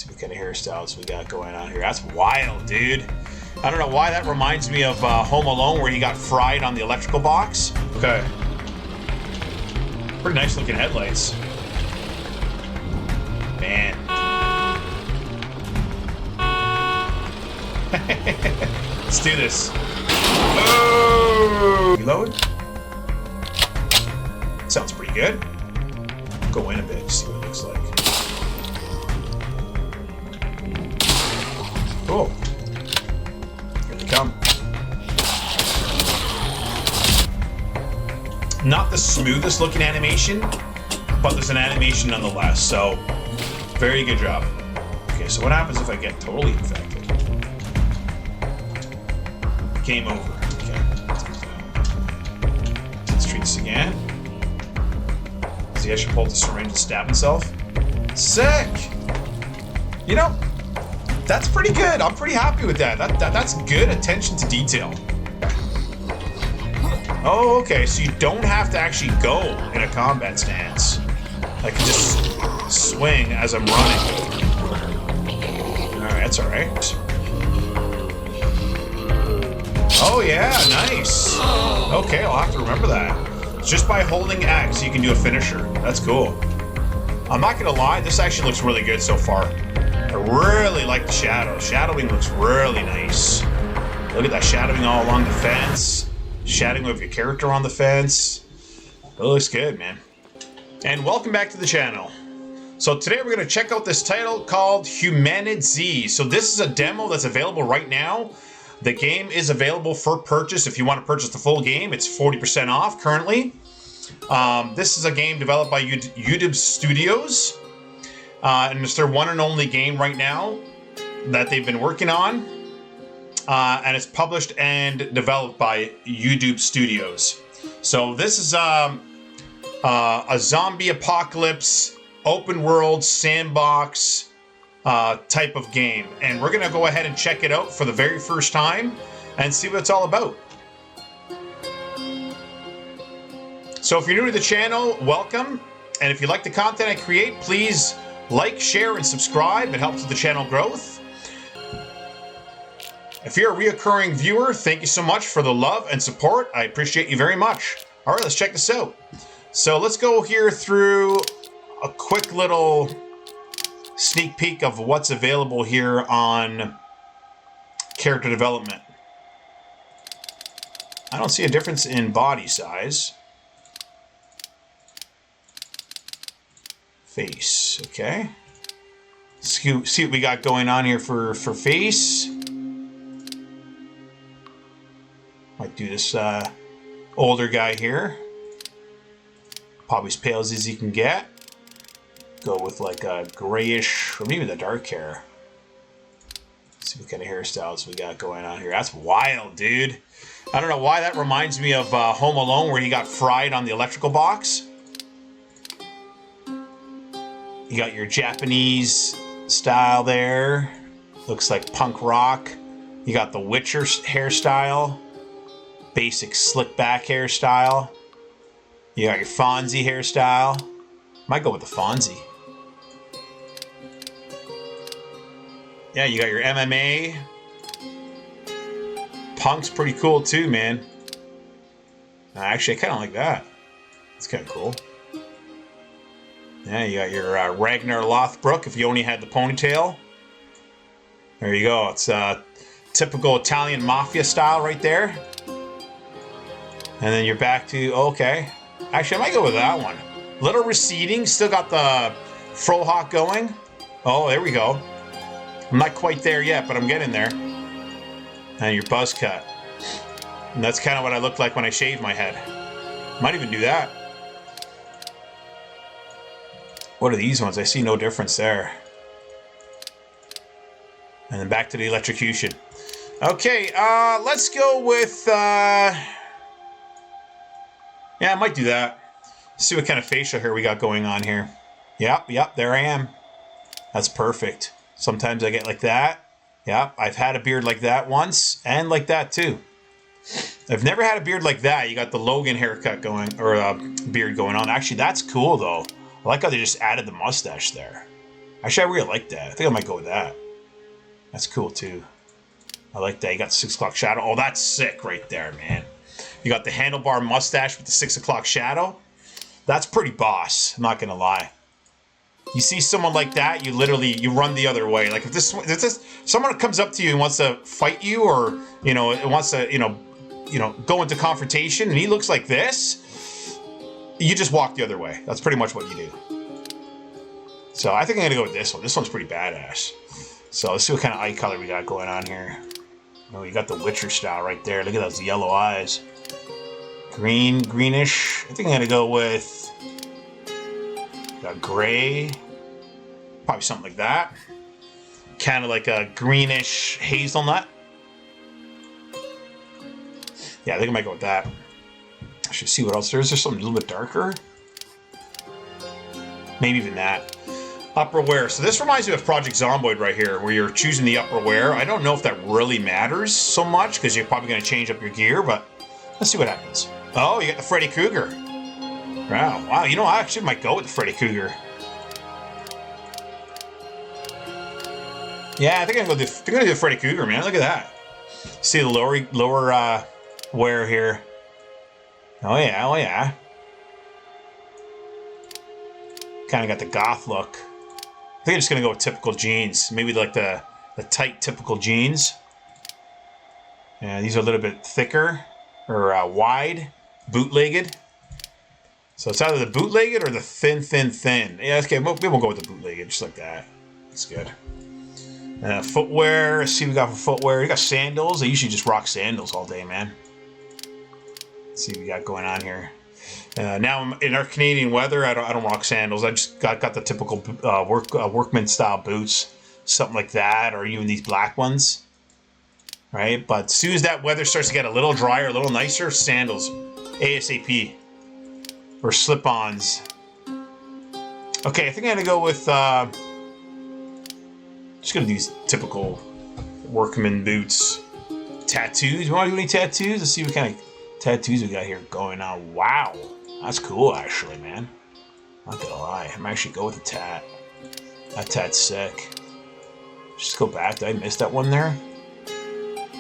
See what kind of hairstyles we got going on here. That's wild, dude. I don't know why that reminds me of Home Alone, where he got fried on the electrical box. Okay. Pretty nice looking headlights. Man. Let's do this. Oh! Reload. Sounds pretty good. Go in a bit, see what it looks like. Cool. Here they come. Not the smoothest looking animation, but there's an animation nonetheless, so very good job. Okay, so what happens if I get totally infected? Game over. Okay. Let's treat this again. Does he actually pull the syringe and stab himself? Sick! You know, that's pretty good. I'm pretty happy with that. That's good attention to detail. Oh, okay, so you don't have to actually go in a combat stance. I can just swing as I'm running. Alright, that's alright. Oh yeah, nice. Okay, I'll have to remember that. Just by holding X, you can do a finisher. That's cool. I'm not gonna lie, this actually looks really good so far. I really like the shadow. Shadowing looks really nice. Look at that shadowing all along the fence. Shadowing of your character on the fence. It looks good, man. And welcome back to the channel. So today we're going to check out this title called HumanitZ. So this is a demo that's available right now. The game is available for purchase. If you want to purchase the full game, it's 40% off currently. This is a game developed by YouTube Studios. And it's their one and only game right now that they've been working on. And it's published and developed by YouTube Studios. So this is a zombie apocalypse, open world, sandbox type of game. And we're going to go ahead and check it out for the very first time and see what it's all about. So if you're new to the channel, welcome. And if you like the content I create, please like, share, and subscribe. It helps with the channel growth. If you're a reoccurring viewer, thank you so much for the love and support. I appreciate you very much. All right, let's check this out. So let's go here through a quick little sneak peek of what's available here on character development. I don't see a difference in body size. Face, okay. See what we got going on here for face. Might do this older guy here. Probably as pale as he can get. Go with like a grayish, or maybe the dark hair. Let's see what kind of hairstyles we got going on here. That's wild, dude. I don't know why that reminds me of Home Alone, where he got fried on the electrical box. You got your Japanese style there. Looks like punk rock. You got the Witcher hairstyle. Basic slick back hairstyle. You got your Fonzie hairstyle. Might go with the Fonzie. Yeah, you got your MMA. Punk's pretty cool too, man. Actually, I kind of like that. It's kind of cool. Yeah, you got your Ragnar Lothbrok if you only had the ponytail. There you go. It's typical Italian mafia style right there. And then you're back to, okay. Actually, I might go with that one. Little receding, still got the frohawk going. Oh, there we go. I'm not quite there yet, but I'm getting there. And your buzz cut. And that's kind of what I look like when I shave my head. Might even do that. What are these ones? I see no difference there. And then back to the electrocution. Okay, let's go with... Yeah, I might do that. See what kind of facial hair we got going on here. Yep, there I am. That's perfect. Sometimes I get like that. Yep, I've had a beard like that once, and like that too. I've never had a beard like that. You got the Logan haircut going, or beard going on. Actually, that's cool though. I like how they just added the mustache there. Actually, I really like that. I think I might go with that. That's cool, too. I like that. You got the 6 o'clock shadow. Oh, that's sick right there, man. You got the handlebar mustache with the 6 o'clock shadow. That's pretty boss. I'm not going to lie. You see someone like that, you run the other way. Like if this someone comes up to you and wants to fight you, or it wants to go into confrontation, and he looks like this, you just walk the other way. That's pretty much what you do. So I think I'm gonna go with this one. This one's pretty badass. So let's see what kind of eye color we got going on here. Oh, you got the Witcher style right there. Look at those yellow eyes. Greenish. I think I'm gonna go with gray, probably something like that. Kind of like a greenish hazelnut. Yeah, I think I might go with that. I should see what else there is. There's something a little bit darker. Maybe even that. Upper wear. So this reminds me of Project Zomboid right here, where you're choosing the upper wear. I don't know if that really matters so much, because you're probably going to change up your gear, but let's see what happens. Oh, you got the Freddy Krueger. Wow, I actually might go with the Freddy Krueger. Yeah, I think I'm going to do the Freddy Krueger, man. Look at that. See the lower wear here. Oh yeah. Kind of got the goth look. I think I'm just going to go with typical jeans. Maybe like the tight typical jeans. Yeah, these are a little bit thicker or wide, bootlegged. So it's either the bootlegged or the thin. Yeah, okay, we'll go with the bootlegged, just like that. That's good. Footwear. Let's see what we got for footwear. We got sandals. I usually just rock sandals all day, man. Let's see what we got going on here. Now in our Canadian weather, I don't rock sandals. I just got the typical workman style boots, something like that, or even these black ones, right? But as soon as that weather starts to get a little drier, a little nicer, sandals, ASAP, or slip-ons. Okay, I think I'm gonna go with just gonna do these typical workman boots. Tattoos. You want to do any tattoos? Let's see what kind of tattoos we got here going on. Wow. That's cool, actually, man. Not gonna lie. I'm actually go with the tat. That tat's sick. Just go back. Did I miss that one there?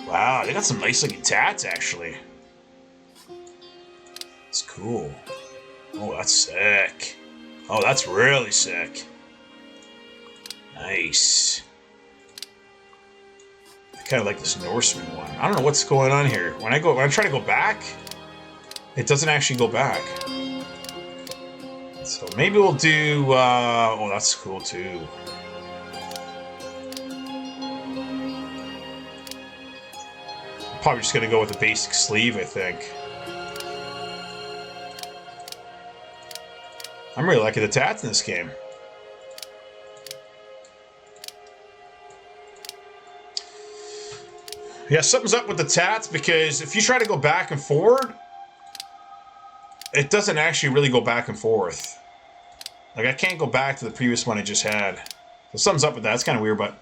Wow, they got some nice looking tats, actually. It's cool. Oh, that's sick. Oh, that's really sick. Nice. I kind of like this Norseman one. I don't know what's going on here. When I try to go back, it doesn't actually go back. So maybe we'll do, oh, that's cool too. I'm probably just gonna go with the basic sleeve, I think. I'm really liking the tats in this game. Yeah, something's up with the tats, because if you try to go back and forward, it doesn't actually really go back and forth. Like, I can't go back to the previous one I just had. So something's up with that. It's kind of weird, but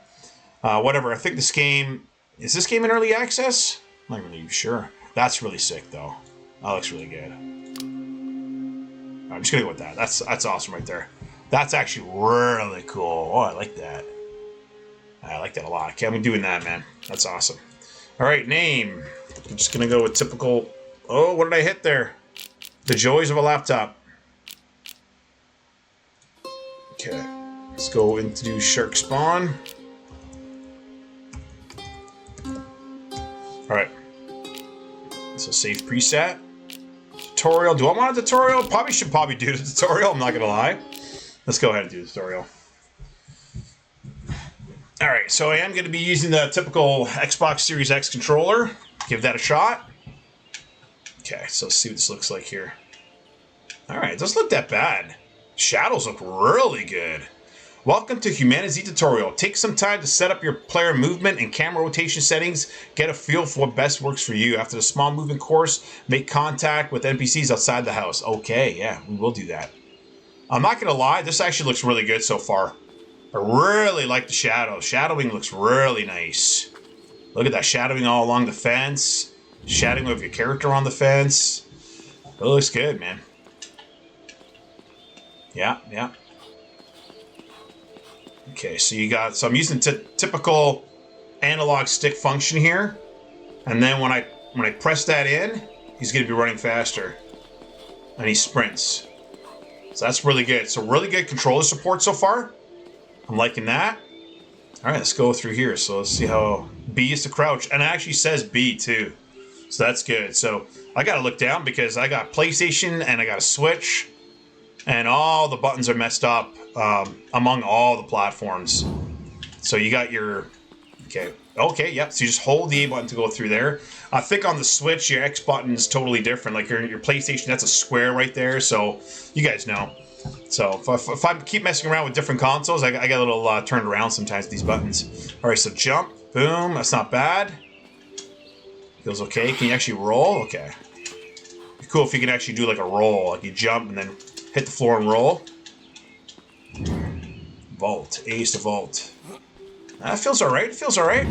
whatever. I think this game... Is this game in early access? I'm not really sure. That's really sick, though. That looks really good. I'm just going to go with that. That's awesome right there. That's actually really cool. Oh, I like that. I like that a lot. Okay, I'm doing that, man. That's awesome. All right, name. I'm just going to go with typical... Oh, what did I hit there? The joys of a laptop. Okay, let's go into Sharkspawn. All right. So save preset. Tutorial. Do I want a tutorial? Should probably do the tutorial. I'm not gonna lie. Let's go ahead and do the tutorial. All right. So I am going to be using the typical Xbox Series X controller. Give that a shot. Okay. So let's see what this looks like here. All right. It doesn't look that bad. Shadows look really good. Welcome to HumanitZ tutorial. Take some time to set up your player movement and camera rotation settings. Get a feel for what best works for you. After the small movement course, make contact with NPCs outside the house. Okay, yeah, we will do that. I'm not going to lie, this actually looks really good so far. I really like the shadows. Shadowing looks really nice. Look at that, shadowing all along the fence. Shadowing of your character on the fence. It looks good, man. Yeah. Okay, so you got, so I'm using typical analog stick function here. And then when I press that in, he's going to be running faster. And he sprints. So that's really good. So really good controller support so far. I'm liking that. All right, let's go through here. So let's see how B is to crouch. And it actually says B too. So that's good. So I got to look down because I got PlayStation and I got a Switch. And all the buttons are messed up among all the platforms. So you got your... Okay, yep. So you just hold the A button to go through there. I think on the Switch, your X button is totally different. Like your PlayStation, that's a square right there. So you guys know. So if I keep messing around with different consoles, I get a little turned around sometimes with these buttons. All right, so jump, boom. That's not bad. Feels okay. Can you actually roll? Okay. It'd be cool if you can actually do like a roll. Like you jump and then hit the floor and roll. Vault. A is to vault. That feels all right. Feels all right.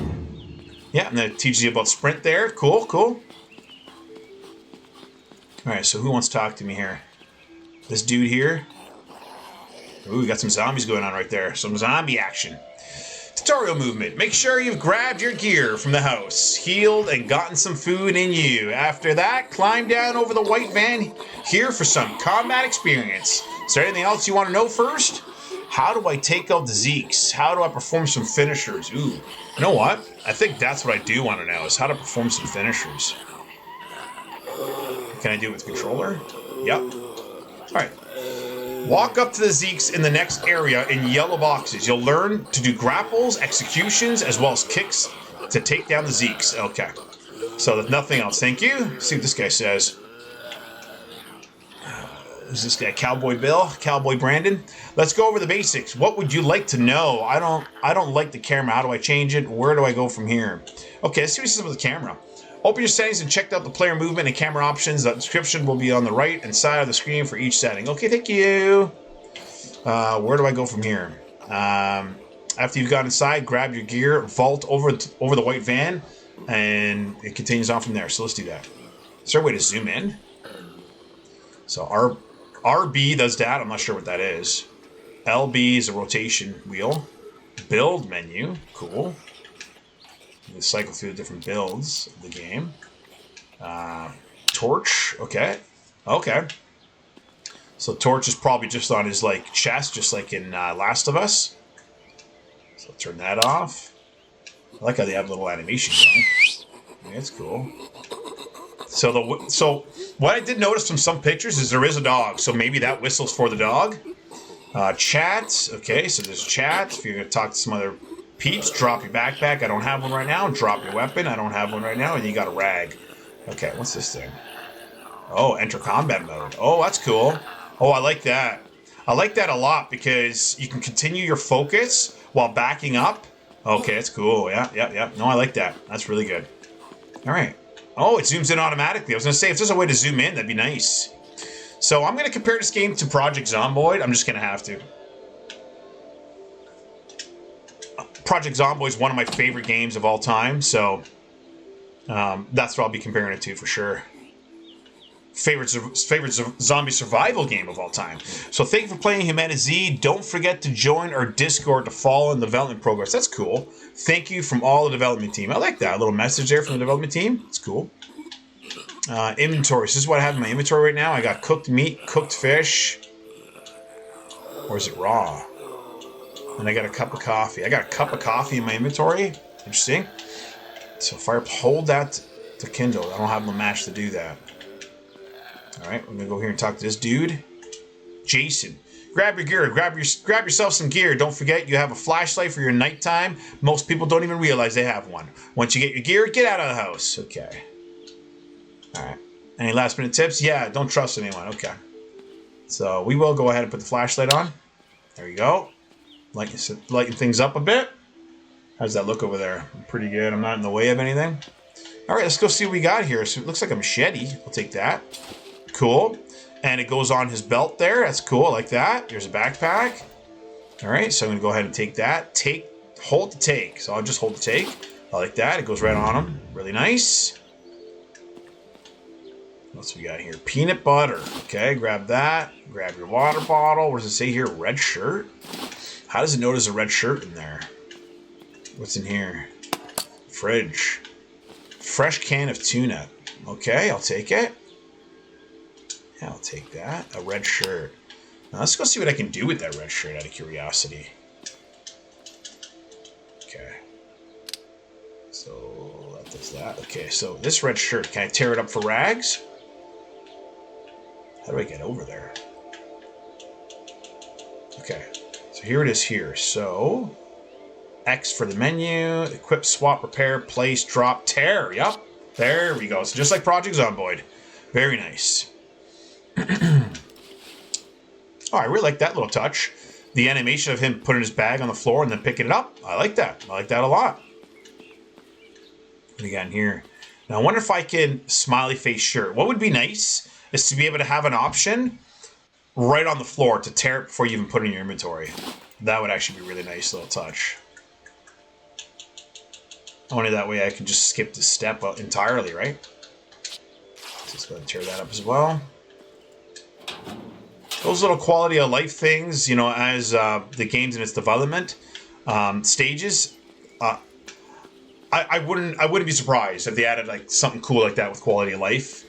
Yeah, and then it teaches you about sprint there. Cool, cool. All right, so who wants to talk to me here? This dude here. Ooh, we got some zombies going on right there. Some zombie action. Tutorial movement. Make sure you've grabbed your gear from the house, healed, and gotten some food in you. After that, climb down over the white van here for some combat experience. Is there anything else you want to know first? How do I take out the Zeeks? How do I perform some finishers? Ooh, you know what? I think that's what I do want to know, is how to perform some finishers. Can I do it with the controller? Yep. All right. Walk up to the Zeeks in the next area in yellow boxes. You'll learn to do grapples, executions, as well as kicks to take down the Zeeks. Okay. So there's nothing else. Thank you. Let's see what this guy says. Who's this guy? Cowboy Bill? Cowboy Brandon? Let's go over the basics. What would you like to know? I don't like the camera. How do I change it? Where do I go from here? Okay, let's see what it says about the camera. Open your settings and check out the player movement and camera options. The description will be on the right and side of the screen for each setting. Okay, thank you. Where do I go from here? After you've got inside, grab your gear, vault over the white van, and it continues on from there. So let's do that. Is there a way to zoom in? So RB does that. I'm not sure what that is. LB is a rotation wheel. Build menu. Cool. You cycle through the different builds of the game. Torch. Okay. Okay. So Torch is probably just on his like chest, just like in Last of Us. So turn that off. I like how they have little animations on. Yeah, it's cool. So what I did notice from some pictures is there is a dog. So maybe that whistles for the dog. Chat. Okay, so there's chat. If you're going to talk to some other peeps, drop your backpack. I don't have one right now. Drop your weapon. I don't have one right now. And you got a rag. Okay, what's this thing? Oh, enter combat mode. Oh, that's cool. Oh, I like that. I like that a lot because you can continue your focus while backing up. Okay, that's cool. Yeah. No, I like that. That's really good. All right. Oh, it zooms in automatically. I was going to say, if there's a way to zoom in, that'd be nice. So I'm going to compare this game to Project Zomboid. I'm just going to have to. Project Zomboid is one of my favorite games of all time, so that's what I'll be comparing it to for sure. Favorite zombie survival game of all time. So thank you for playing HumanitZ. Don't forget to join our Discord to follow in the development progress. That's cool. Thank you from all the development team. I like that. A little message there from the development team. It's cool. Inventory. So this is what I have in my inventory right now. I got cooked meat, cooked fish. Or is it raw? And I got a cup of coffee. I got a cup of coffee in my inventory. Interesting. So if I hold that to Kindle, I don't have the match to do that. Alright, we're going to go here and talk to this dude. Jason. Grab your gear. Grab yourself some gear. Don't forget you have a flashlight for your nighttime. Most people don't even realize they have one. Once you get your gear, get out of the house. Okay. Alright. Any last minute tips? Yeah, don't trust anyone. Okay. So we will go ahead and put the flashlight on. There you go. Lighten things up a bit. How's that look over there? Pretty good. I'm not in the way of anything. Alright, let's go see what we got here. So it looks like a machete. I'll take that. Cool. And it goes on his belt there. That's cool. I like that. Here's a backpack. Alright, so I'm going to go ahead and take that. Hold to take. So I'll just hold to take. I like that. It goes right on him. Really nice. What's we got here? Peanut butter. Okay, grab that. Grab your water bottle. What does it say here? Red shirt. How does it know there's a red shirt in there? What's in here? Fridge. Fresh can of tuna. Okay, I'll take it. Yeah, I'll take that. A red shirt. Now let's go see what I can do with that red shirt out of curiosity. Okay. So that does that. Okay, so this red shirt, can I tear it up for rags? How do I get over there? Okay, so here it is here. So X for the menu, equip, swap, repair, place, drop, tear. Yep, there we go. So just like Project Zomboid. Very nice. Oh, I really like that little touch. The animation of him putting his bag on the floor and then picking it up. I like that. I like that a lot. What do we got in here? Now, I wonder if I can smiley face shirt. What would be nice is to be able to have an option right on the floor to tear it before you even put it in your inventory. That would actually be a really nice little touch. Only that way I can just skip the step entirely, right? Just go ahead and tear that up as well. Those little quality of life things, you know, as the game's in its development stages, I wouldn't be surprised if they added like something cool like that with quality of life.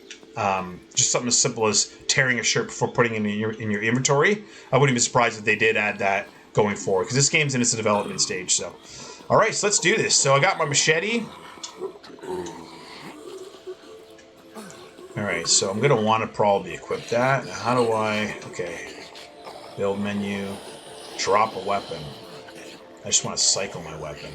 Just something as simple as tearing a shirt before putting it in your inventory. I wouldn't be surprised if they did add that going forward, because this game's in its development stage. So, all right, so let's do this. So I got my machete. All right, so I'm gonna want to probably equip that. Now, how do I? Okay, build menu, drop a weapon. I just want to cycle my weapon.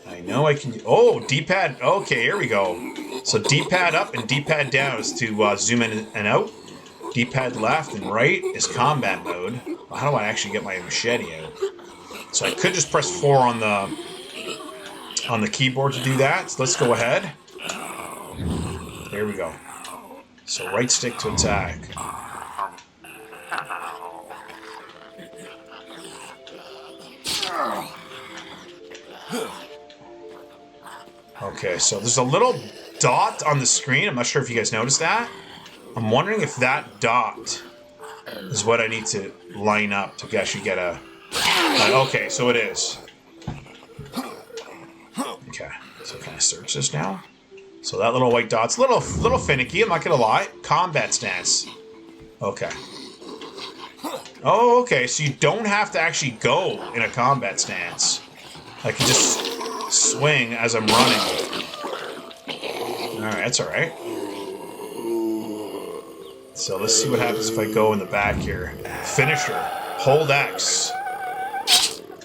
I know I can. Oh, D-pad. Okay, here we go. So D-pad up and D-pad down is to zoom in and out. D-pad left and right is combat mode. Well, how do I actually get my machete out? So I could just press 4 on the keyboard to do that. So let's go ahead. There we go. So right stick to attack. Okay, so there's a little dot on the screen. I'm not sure if you guys noticed that. I'm wondering if that dot is what I need to line up to actually get a... okay, so it is. Okay, so can I search this now? So that little white dot's a little finicky, I'm not gonna lie. Combat stance. Okay. Oh, okay, so you don't have to actually go in a combat stance. I can just swing as I'm running. Alright, that's alright. So let's see what happens if I go in the back here. Finisher. Hold X.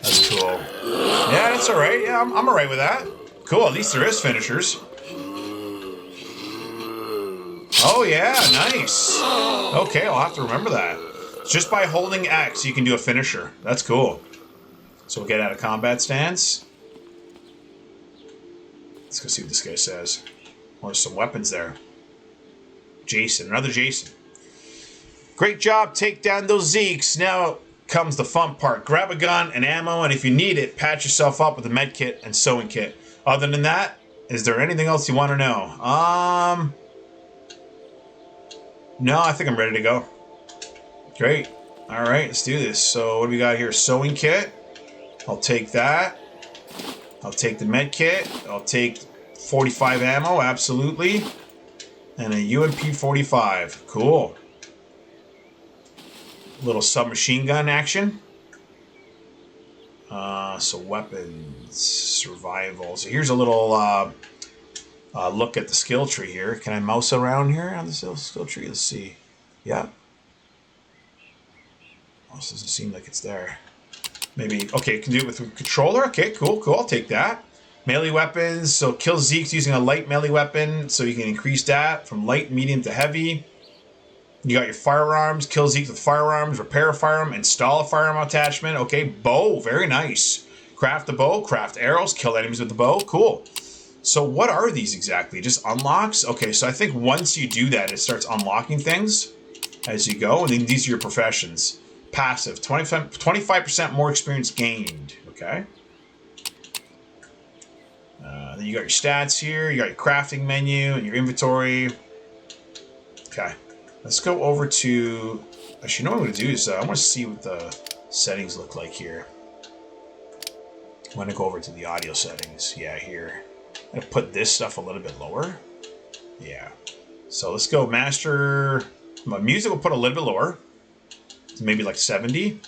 That's cool. Yeah, that's alright. Yeah, I'm alright with that. Cool, at least there is finishers. Oh yeah, nice. Okay, I'll have to remember that. Just by holding X, you can do a finisher. That's cool. So we'll get out of combat stance. Let's go see what this guy says. Oh, there's some weapons there. Jason, another Jason. Great job, take down those Zeeks. Now comes the fun part. Grab a gun and ammo, and if you need it, patch yourself up with a med kit and sewing kit. Other than that, is there anything else you want to know? No, I think I'm ready to go. Great. All right, let's do this. So what do we got here? Sewing kit. I'll take that. I'll take the med kit. I'll take 45 ammo, absolutely. And a UMP 45. Cool. Little submachine gun action. So weapons, survival. So here's a little look at the skill tree here. Can I mouse around here on the skill tree? Let's see. Yeah. Mouse doesn't seem like it's there. Maybe, okay, can do it with a controller. Okay, cool, cool, I'll take that. Melee weapons, so kill Zeeks using a light melee weapon, so you can increase that from light, medium to heavy. You got your firearms, kill Zeeks with firearms, repair a firearm, install a firearm attachment. Okay, bow, very nice. Craft a bow, craft arrows, kill enemies with the bow, cool. So what are these exactly? Just unlocks? Okay, so I think once you do that, it starts unlocking things as you go, and then these are your professions. Passive, 25% more experience gained, okay? Then you got your stats here, you got your crafting menu and your inventory. Okay, let's go over to Actually, you know what I'm going to do is I want to see what the settings look like here. I'm going to go over to the audio settings. Yeah, here. I'm going to put this stuff a little bit lower. Yeah. So let's go master. My music will put a little bit lower. So maybe like 70.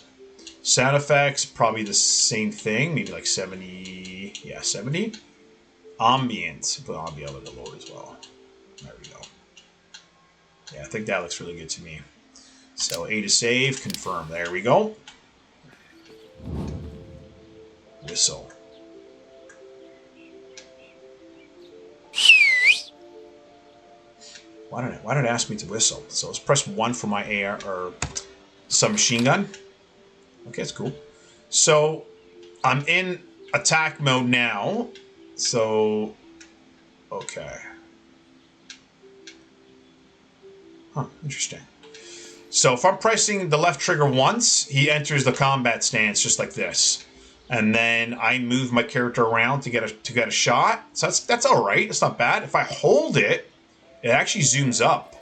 Sound effects, probably the same thing. Maybe like 70. Yeah, 70. Ambient. Put ambient a little bit lower as well. There we go. Yeah, I think that looks really good to me. So A to save, confirm. There we go. Whistle. Why did it ask me to whistle? So let's press 1 for my AR or submachine gun. Okay, that's cool. So I'm in attack mode now. So okay. Huh, interesting. So if I'm pressing the left trigger once, he enters the combat stance just like this. And then I move my character around to get a shot. So that's all right. It's not bad. If I hold it, it actually zooms up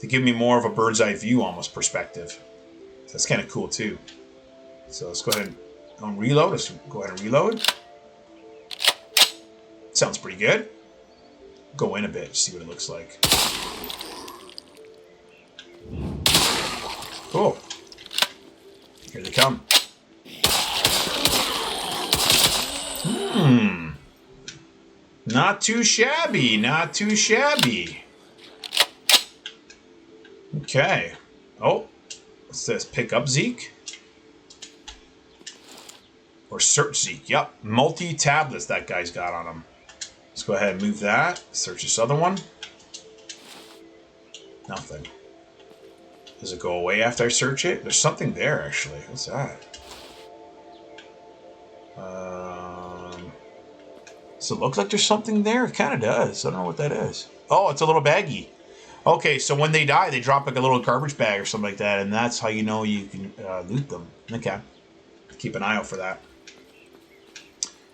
to give me more of a bird's eye view almost perspective. So that's kind of cool too. So let's go ahead and reload. Let's go ahead and reload. Sounds pretty good. Go in a bit, see what it looks like. Cool. Here they come. Not too shabby, not too shabby. Okay. Oh, what's this? Pick up Zeke? Or search Zeke. Yep. Multi-tablets that guy's got on him. Let's go ahead and move that. Search this other one. Nothing. Does it go away after I search it? There's something there, actually. What's that? Does it look like there's something there? It kind of does. I don't know what that is. Oh, it's a little baggie. Okay, so when they die, they drop like a little garbage bag or something like that, and that's how you know you can loot them. Okay. Keep an eye out for that.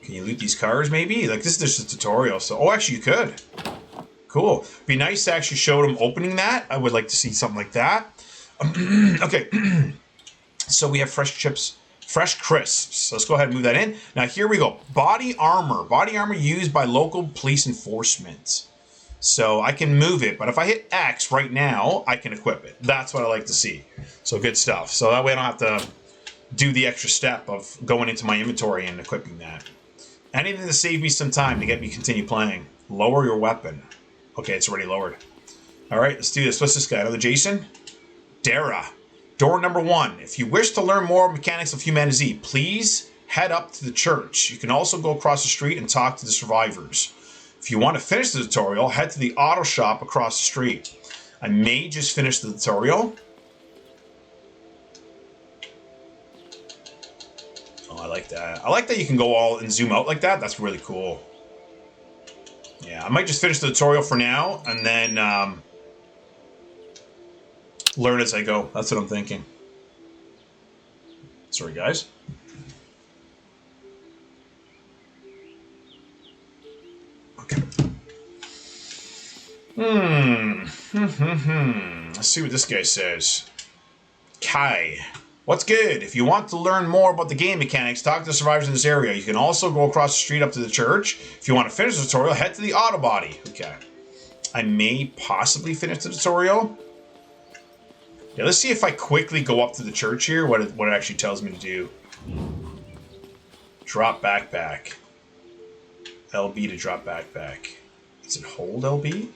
Can you loot these cars, maybe? Like, this is just a tutorial, so... Oh, actually, you could. Cool. Be nice to actually show them opening that. I would like to see something like that. Okay. So we have fresh chips... Fresh crisps. Let's go ahead and move that in. Now, here we go. Body armor. Body armor used by local police enforcement. So I can move it, but if I hit X right now, I can equip it. That's what I like to see. So good stuff. So that way I don't have to do the extra step of going into my inventory and equipping that. Anything to save me some time to get me continue playing. Lower your weapon. Okay, it's already lowered. All right, let's do this. What's this guy? Another Jason? Dara. Door number 1. If you wish to learn more mechanics of HumanitZ, please head up to the church. You can also go across the street and talk to the survivors. If you want to finish the tutorial, head to the auto shop across the street. I may just finish the tutorial. Oh, I like that. I like that you can go all and zoom out like that. That's really cool. Yeah, I might just finish the tutorial for now and then learn as I go. That's what I'm thinking. Sorry, guys. Okay. Let's see what this guy says. Kai. What's good? If you want to learn more about the game mechanics, talk to the survivors in this area. You can also go across the street up to the church. If you want to finish the tutorial, head to the auto body. Okay. I may possibly finish the tutorial. Yeah, let's see if I quickly go up to the church here, what it actually tells me to do. Drop backpack. LB to drop backpack. Is it hold LB?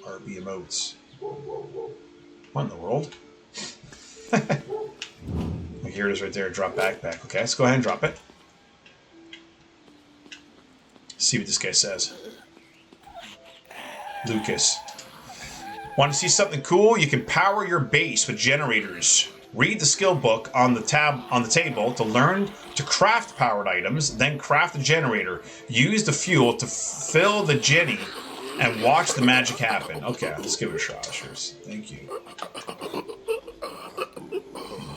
RB emotes. What in the world? Here it is right there, drop backpack. Okay, let's go ahead and drop it. See what this guy says. Lucas. Want to see something cool? You can power your base with generators. Read the skill book on the table to learn to craft powered items, then craft a generator. Use the fuel to fill the Jenny and watch the magic happen. Okay, let's give it a shot. Sure. Thank you.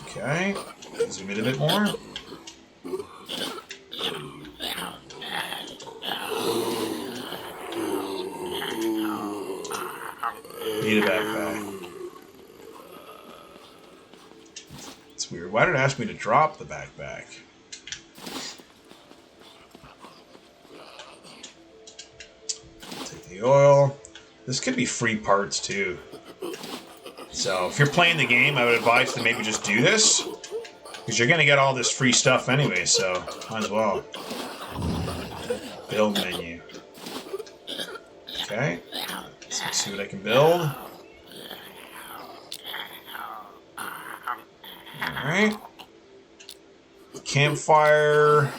Okay. Zoom in a bit more. It's weird. Why did it ask me to drop the backpack? Take the oil. This could be free parts too. So if you're playing the game, I would advise to maybe just do this, because you're going to get all this free stuff anyway, so might as well. Build menu. Okay. Let's see what I can build. Alright. Campfire.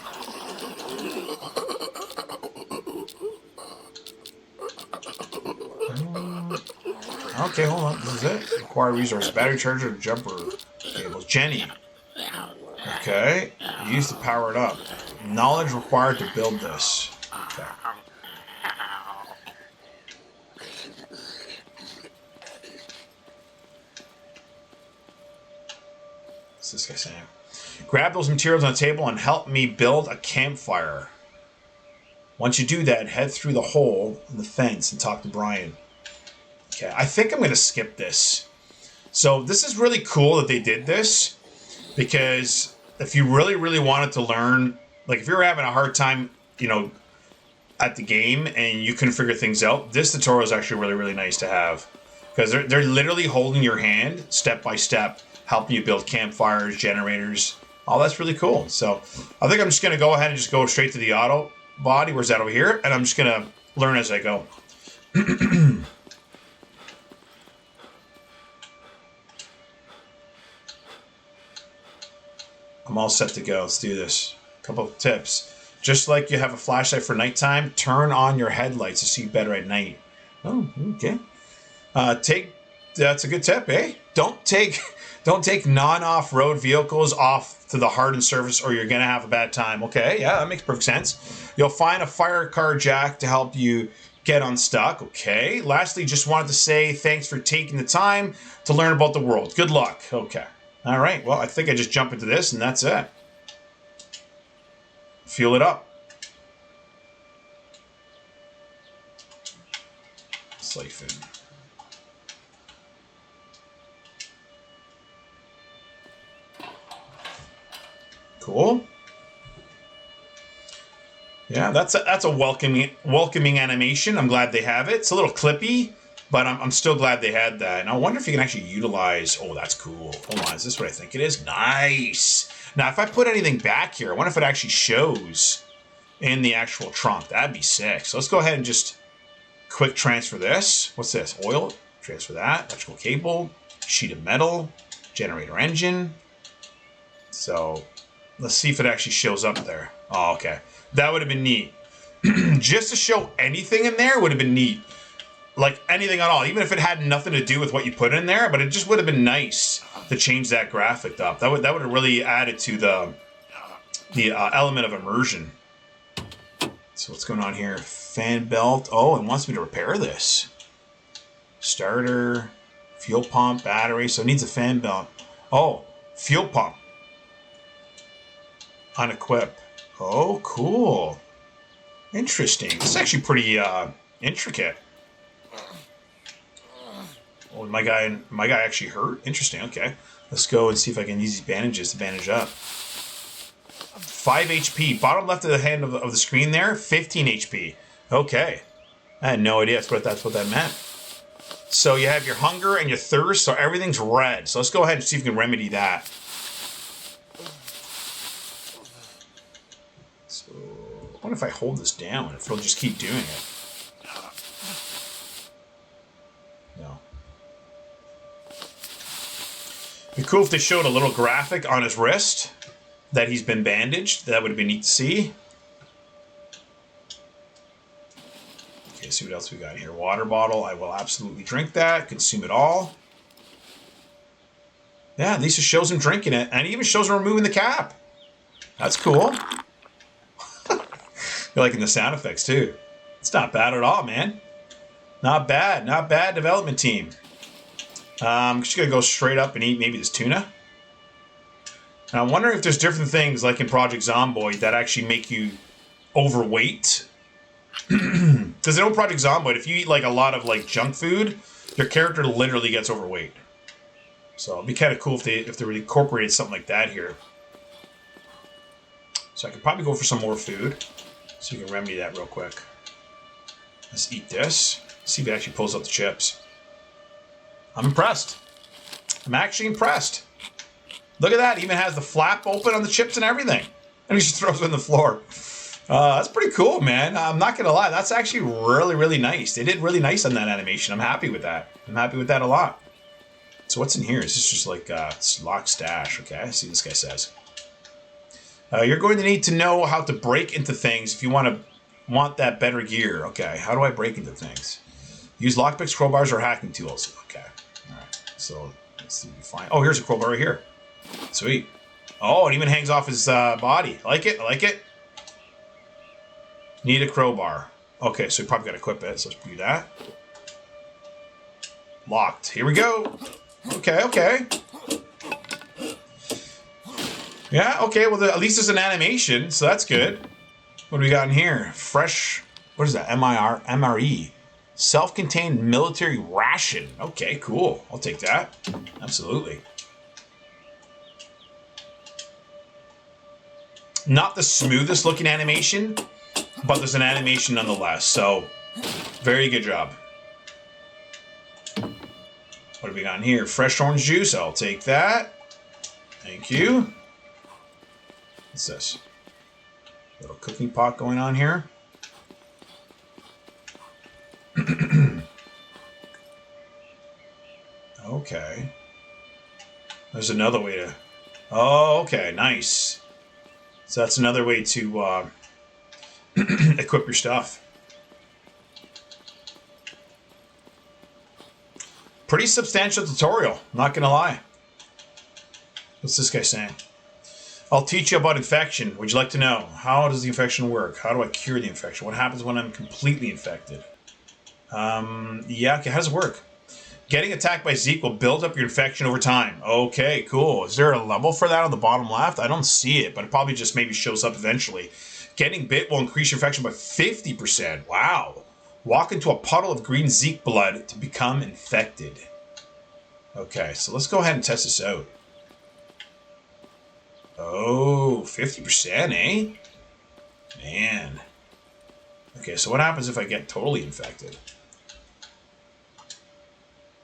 Okay, hold on. This is it. Acquire resource. Battery charger, jumper cables. Jenny. Okay. Use to power it up. Knowledge required to build this. Okay. What's this guy saying? Grab those materials on the table and help me build a campfire. Once you do that, head through the hole in the fence and talk to Brian. Okay, I think I'm going to skip this. So this is really cool that they did this, because if you really, really wanted to learn, like if you're having a hard time, you know, at the game and you couldn't figure things out, this tutorial is actually really, really nice to have, because they're literally holding your hand step by step, helping you build campfires, generators. Oh, that's really cool. So I think I'm just going to go ahead and just go straight to the auto body. Where's that over here? And I'm just going to learn as I go. I'm all set to go. Let's do this. A couple of tips. Just like you have a flashlight for nighttime, turn on your headlights to see better at night. Oh, okay. That's a good tip, eh? Don't take non-off-road vehicles off to the hardened surface, or you're gonna have a bad time. Okay, yeah, that makes perfect sense. You'll find a fire car jack to help you get unstuck. Okay. Lastly, just wanted to say thanks for taking the time to learn about the world. Good luck. Okay. All right, well, I think I just jump into this, and that's it. Fuel it up. Siphon. Cool. Yeah, that's a welcoming animation. I'm glad they have it. It's a little clippy, but I'm still glad they had that. And I wonder if you can actually utilize... Oh, that's cool. Hold on, is this what I think it is? Nice! Now, if I put anything back here, I wonder if it actually shows in the actual trunk. That'd be sick. So let's go ahead and just quick transfer this. What's this? Oil. Transfer that. Electrical cable. Sheet of metal. Generator engine. So let's see if it actually shows up there. Oh, okay. That would have been neat. Just to show anything in there would have been neat. Like anything at all, even if it had nothing to do with what you put in there, but it just would have been nice to change that graphic up. That would have really added to the element of immersion. So what's going on here? Fan belt. Oh, it wants me to repair this. Starter, fuel pump, battery. So it needs a fan belt. Oh, fuel pump. Unequip. Oh, cool. Interesting. This is actually pretty intricate. Oh, my guy actually hurt? Interesting, okay. Let's go and see if I can use these bandages to bandage up. 5 HP. Bottom left of the hand of the screen there, 15 HP. Okay. I had no idea that's what that meant. So you have your hunger and your thirst, so everything's red. So let's go ahead and see if we can remedy that. So I wonder if I hold this down, if it'll just keep doing it. No. It'd be cool if they showed a little graphic on his wrist that he's been bandaged. That would have been neat to see. Okay, see what else we got here. Water bottle. I will absolutely drink that. Consume it all. Yeah, at least it shows him drinking it. And it even shows him removing the cap. That's cool. You're liking the sound effects, too. It's not bad at all, man. Not bad. Not bad development team. I'm just going to go straight up and eat maybe this tuna. And I'm wondering if there's different things, like in Project Zomboid, that actually make you overweight. Because in Project Zomboid, if you eat like a lot of like junk food, your character literally gets overweight. So it'd be kind of cool if they really incorporated something like that here. So I could probably go for some more food. So you can remedy that real quick. Let's eat this. See if it actually pulls out the chips. I'm impressed. I'm actually impressed. Look at that. It even has the flap open on the chips and everything. And he just throws it on the floor. That's pretty cool, man. I'm not going to lie. That's actually really, really nice. They did really nice on that animation. I'm happy with that. I'm happy with that a lot. So what's in here? Is this just like lock stash? Okay, I see what this guy says. You're going to need to know how to break into things if you want that better gear. Okay, how do I break into things? Use lockpicks, crowbars, or hacking tools. Okay, all right. So let's see if we find. Oh, here's a crowbar right here. Sweet. Oh, it even hangs off his body. I like it. I like it. Need a crowbar. Okay, so we probably got to equip it. So let's do that. Locked. Here we go. Okay, okay. Yeah, okay, well, at least there's an animation, so that's good. What do we got in here? Fresh, what is that? MRE. Self-contained military ration. Okay, cool. I'll take that. Absolutely. Not the smoothest looking animation, but there's an animation nonetheless, so very good job. What do we got in here? Fresh orange juice. I'll take that. Thank you. What's this? Little cooking pot going on here. Okay. There's another way to... Oh, okay. Nice. So that's another way to equip your stuff. Pretty substantial tutorial. Not going to lie. What's this guy saying? I'll teach you about infection. Would you like to know? How does the infection work? How do I cure the infection? What happens when I'm completely infected? Yeah, okay, how does it work? Getting attacked by Zeke will build up your infection over time. Okay, cool. Is there a level for that on the bottom left? I don't see it, but it probably just maybe shows up eventually. Getting bit will increase your infection by 50%. Wow. Walk into a puddle of green Zeke blood to become infected. Okay, so let's go ahead and test this out. Oh, 50%, eh? Man. Okay, so what happens if I get totally infected?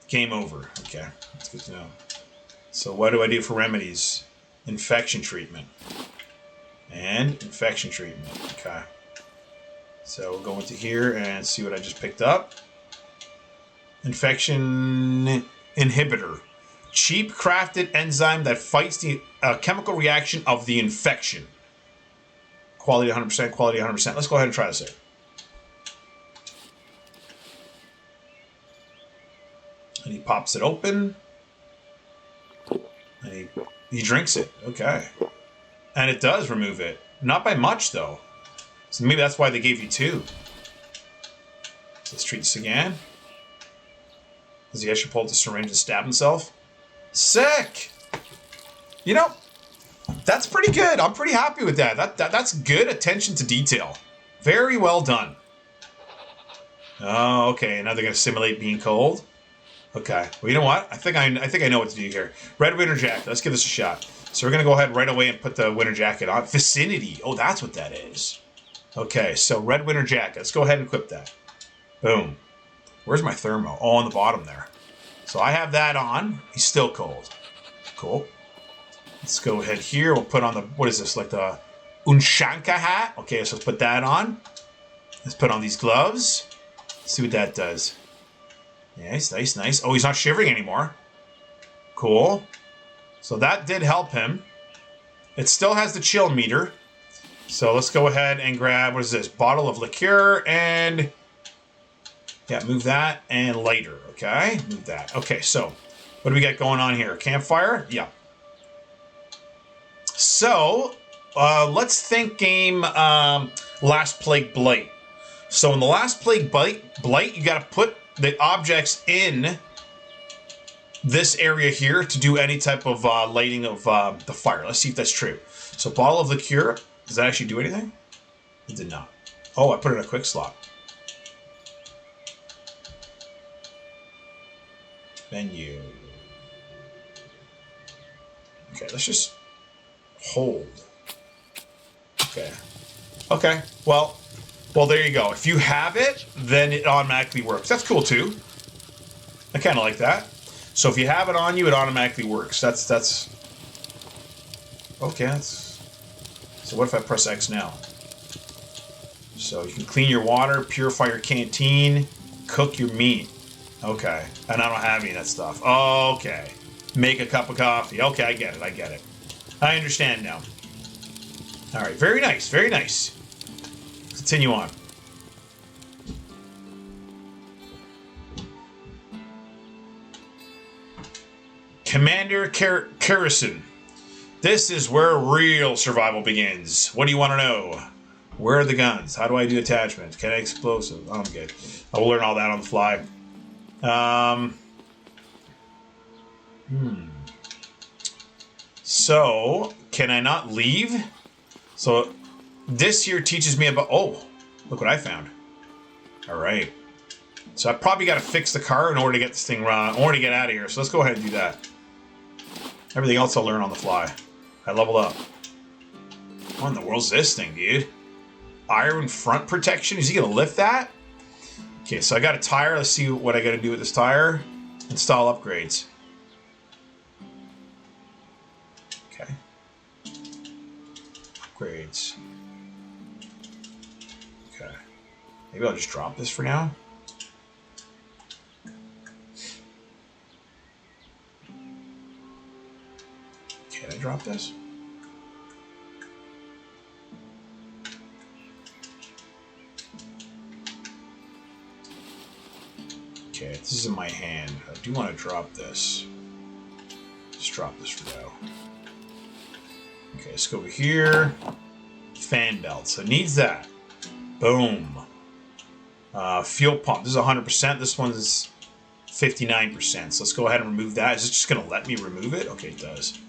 Game over. Okay, that's good to know. So what do I do for remedies? Infection treatment. And infection treatment. Okay. So we'll go into here and see what I just picked up. Infection inhibitor. Cheap crafted enzyme that fights the chemical reaction of the infection. Quality 100%, quality 100%. Let's go ahead and try this out. And he pops it open. And he drinks it. Okay. And it does remove it. Not by much, though. So maybe that's why they gave you 2. So let's treat this again. Does he actually pull out the syringe and stab himself? Sick! You know, that's pretty good. I'm pretty happy with that. That's good attention to detail. Very well done. Oh, okay. Now they're going to simulate being cold. Okay. Well, you know what? I think I know what to do here. Red winter jacket. Let's give this a shot. So we're going to go ahead right away and put the winter jacket on. Vicinity. Oh, that's what that is. Okay, so red winter jacket. Let's go ahead and equip that. Boom. Where's my thermo? Oh, on the bottom there. So I have that on. He's still cold. Cool. Let's go ahead here. We'll put on the, what is this, like the Unshanka hat? Okay, so let's put that on. Let's put on these gloves. Let's see what that does. Nice, nice, nice. Oh, he's not shivering anymore. Cool. So that did help him. It still has the chill meter. So let's go ahead and grab, what is this? Bottle of liqueur and... Yeah, move that and lighter, okay? Move that. Okay, so what do we got going on here? Campfire? Yeah. So, let's think game Last Plague Blight. So in the Last Plague Blight, you got to put the objects in this area here to do any type of lighting of the fire. Let's see if that's true. So bottle of liqueur, does that actually do anything? It did not. Oh, I put it in a quick slot. Menu. Okay, let's just hold. Okay. Okay, well, there you go. If you have it, then it automatically works. That's cool, too. I kind of like that. So if you have it on you, it automatically works. That's... Okay, that's... So what if I press X now? So you can clean your water, purify your canteen, cook your meat. Okay. And I don't have any of that stuff. Okay. Make a cup of coffee. Okay, I get it. I get it. I understand now. All right. Very nice. Very nice. Continue on. Commander Kerrison. This is where real survival begins. What do you want to know? Where are the guns? How do I do attachments? Can I explosive? Oh, I'm good. I will learn all that on the fly. So, can I not leave? So, this here teaches me about... Oh, look what I found. All right. So, I probably got to fix the car in order to get this thing run, in order to get out of here. So, let's go ahead and do that. Everything else I'll learn on the fly. I leveled up. What in the world's this thing, dude? Iron front protection? Is he going to lift that? Okay, so I got a tire. Let's see what I got to do with this tire. Install upgrades. Okay. Upgrades. Okay. Maybe I'll just drop this for now. Can I drop this? Okay, this is in my hand. I do want to drop this. Just drop this for now. Okay, let's go over here. Fan belt. So it needs that. Boom. Fuel pump. This is 100%. This one's 59%. So let's go ahead and remove that. Is it just going to let me remove it? Okay, it does.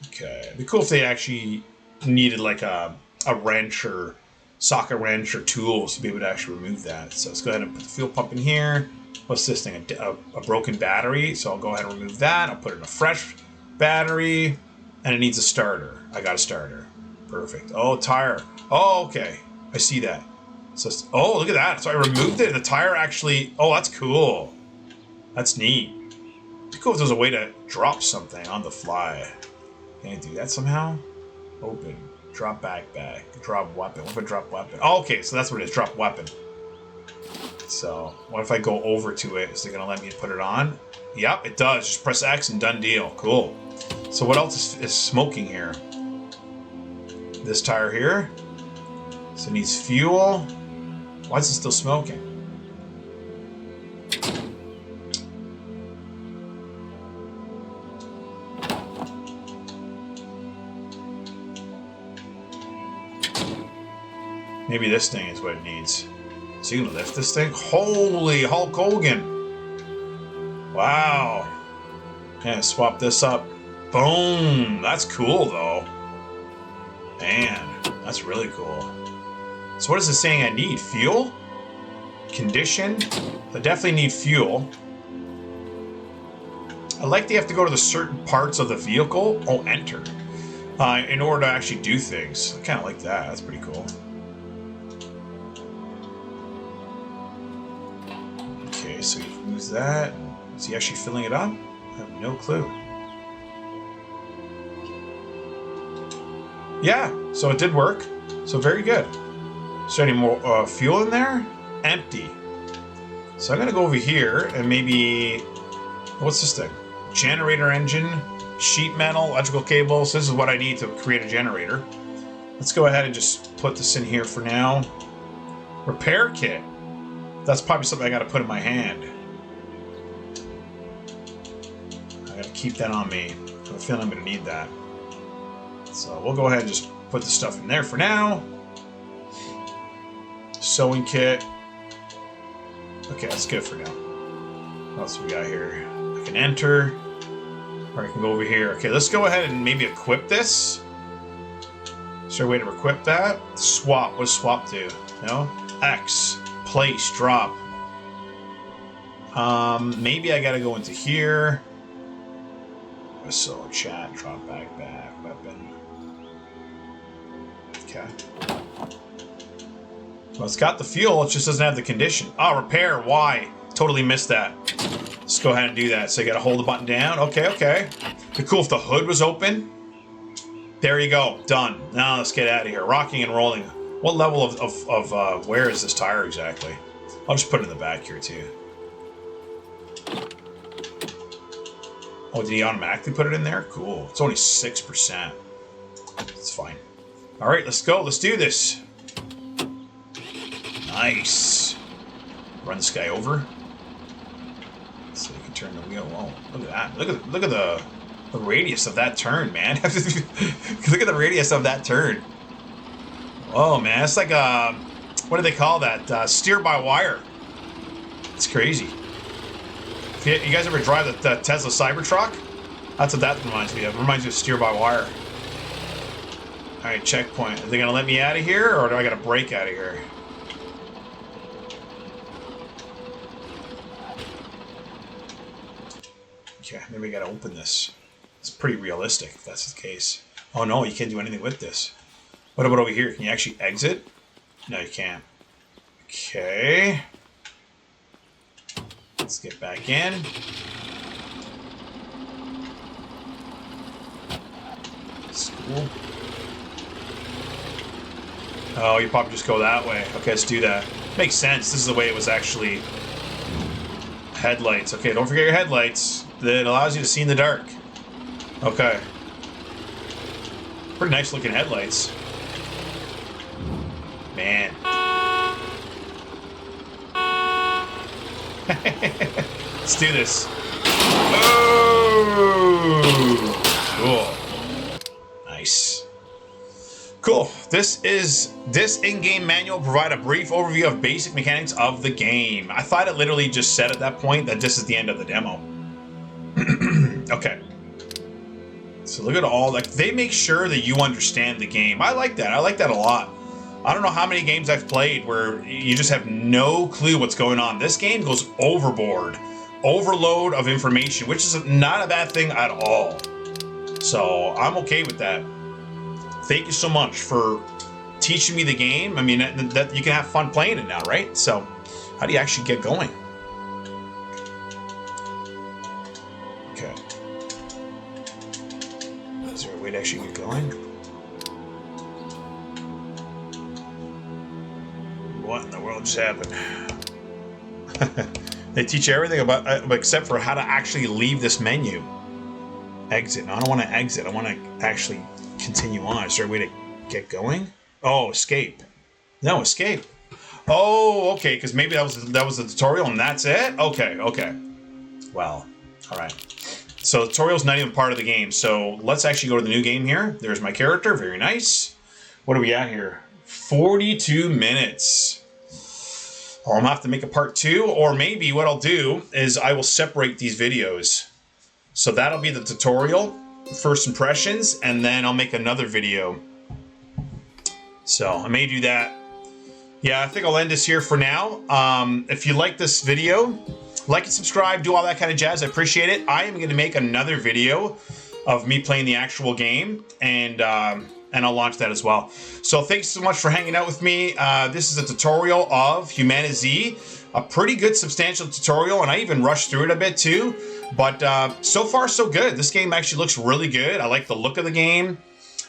Okay. It'd be cool if they actually needed like a wrench or socket wrench or tools to be able to actually remove that. So let's go ahead and put the fuel pump in here. What's this thing? A broken battery. So I'll go ahead and remove that. I'll put in a fresh battery. And it needs a starter. I got a starter. Perfect. Oh, tire. Oh, okay. I see that. So, oh, look at that. So I removed it. The tire actually... Oh, that's cool. That's neat. It'd be cool if there was a way to drop something on the fly. Can I do that somehow? Open. Drop backpack. Drop weapon. What if I drop weapon? Oh, okay, so that's what it is. Drop weapon. So, what if I go over to it? Is it going to let me put it on? Yep, it does. Just press X and done deal. Cool. So what else is smoking here? This tire here. So it needs fuel. Why is it still smoking? Maybe this thing is what it needs. So you can lift this thing? Holy Hulk Hogan! Wow. Yeah, swap this up. Boom! That's cool, though. Man, that's really cool. So what is it saying I need? Fuel? Condition? I definitely need fuel. I like that you have to go to the certain parts of the vehicle. Oh, enter. In order to actually do things. I kind of like that. That's pretty cool. Okay, so you lose that. Is he actually filling it up? I have no clue. Yeah, so it did work. So very good. Is there any more fuel in there? Empty. So I'm going to go over here and maybe... What's this thing? Generator engine, sheet metal, electrical cable. So this is what I need to create a generator. Let's go ahead and just put this in here for now. Repair kit. That's probably something I got to put in my hand. I got to keep that on me. I have a feeling I'm going to need that. So we'll go ahead and just put the stuff in there for now. Sewing kit. Okay, that's good for now. What else we got here? I can enter. Or I can go over here. Okay, let's go ahead and maybe equip this. Is there a way to equip that? Swap. What does swap do? No? X. Place. Drop. Maybe I gotta go into here. So chat, drop backpack, weapon. Okay. Well, it's got the fuel, it just doesn't have the condition. Oh, repair, why? Totally missed that. Let's go ahead and do that. So you gotta hold the button down. Okay, okay. It'd be cool if the hood was open. There you go, done. Now let's get out of here. Rocking and rolling. What level of where is this tire exactly? I'll just put it in the back here too. Oh, did he automatically put it in there? Cool. It's only 6%. It's fine. All right, let's go. Let's do this. Nice. Run this guy over. So you can turn the wheel. Whoa, look at that. Look at the radius of that turn, man. Look at the radius of that turn. Oh man, it's like what do they call that? Steer by wire. It's crazy. If you guys ever drive the Tesla Cybertruck? That's what that reminds me of. It reminds me of steer by wire. All right, checkpoint. Are they gonna let me out of here, or do I gotta break out of here? Okay, maybe I gotta open this. It's pretty realistic if that's the case. Oh no, you can't do anything with this. What about over here? Can you actually exit? No, you can't. Okay. Let's get back in. That's cool. Oh, you probably just go that way. Okay, let's do that. Makes sense. This is the way it was actually. Headlights. Okay, don't forget your headlights. That allows you to see in the dark. Okay. Pretty nice looking headlights. Man. Let's do this. Oh! Cool. Nice. Cool. This in-game manual will provide a brief overview of basic mechanics of the game. I thought it literally just said at that point that this is the end of the demo. Okay. So look at all, like, they make sure that you understand the game. I like that. I like that a lot. I don't know how many games I've played where you just have no clue what's going on. This game goes overboard. Overload of information, which is not a bad thing at all. So I'm okay with that. Thank you so much for teaching me the game. I mean, that you can have fun playing it now, right? So how do you actually get going? Okay. Is there a way to actually get going? What in the world just happened? They teach you everything about, except for how to actually leave this menu. Exit. No, I don't want to exit. I want to actually continue on. Is there a way to get going? Oh, escape. No, escape. Oh, okay. Because maybe that was the tutorial and that's it. Okay, okay. Well, all right. So the tutorial's not even part of the game. So let's actually go to the new game here. There's my character. Very nice. What are we at here? 42 minutes. I'm gonna have to make a part 2, or maybe what I'll do is I will separate these videos. So that'll be the tutorial, first impressions, and then I'll make another video. So I may do that. Yeah, I think I'll end this here for now. If you like this video, like and subscribe, do all that kind of jazz. I appreciate it. I am going to make another video of me playing the actual game, and I'll launch that as well. So thanks so much for hanging out with me. This is a tutorial of HumanitZ. A pretty good substantial tutorial, and I even rushed through it a bit too. But so far so good. This game actually looks really good. I like the look of the game,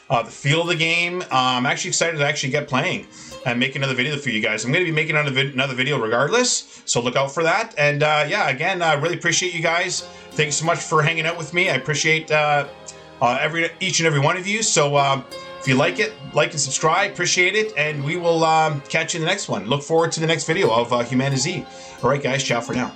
the feel of the game. I'm actually excited to actually get playing and make another video for you guys. I'm going to be making another video regardless, so look out for that. And yeah, again, I really appreciate you guys. Thanks so much for hanging out with me. I appreciate each and every one of you. So if you like it, like and subscribe, appreciate it, and we will catch you in the next one. Look forward to the next video of HumanitZ. All right, guys, ciao for now.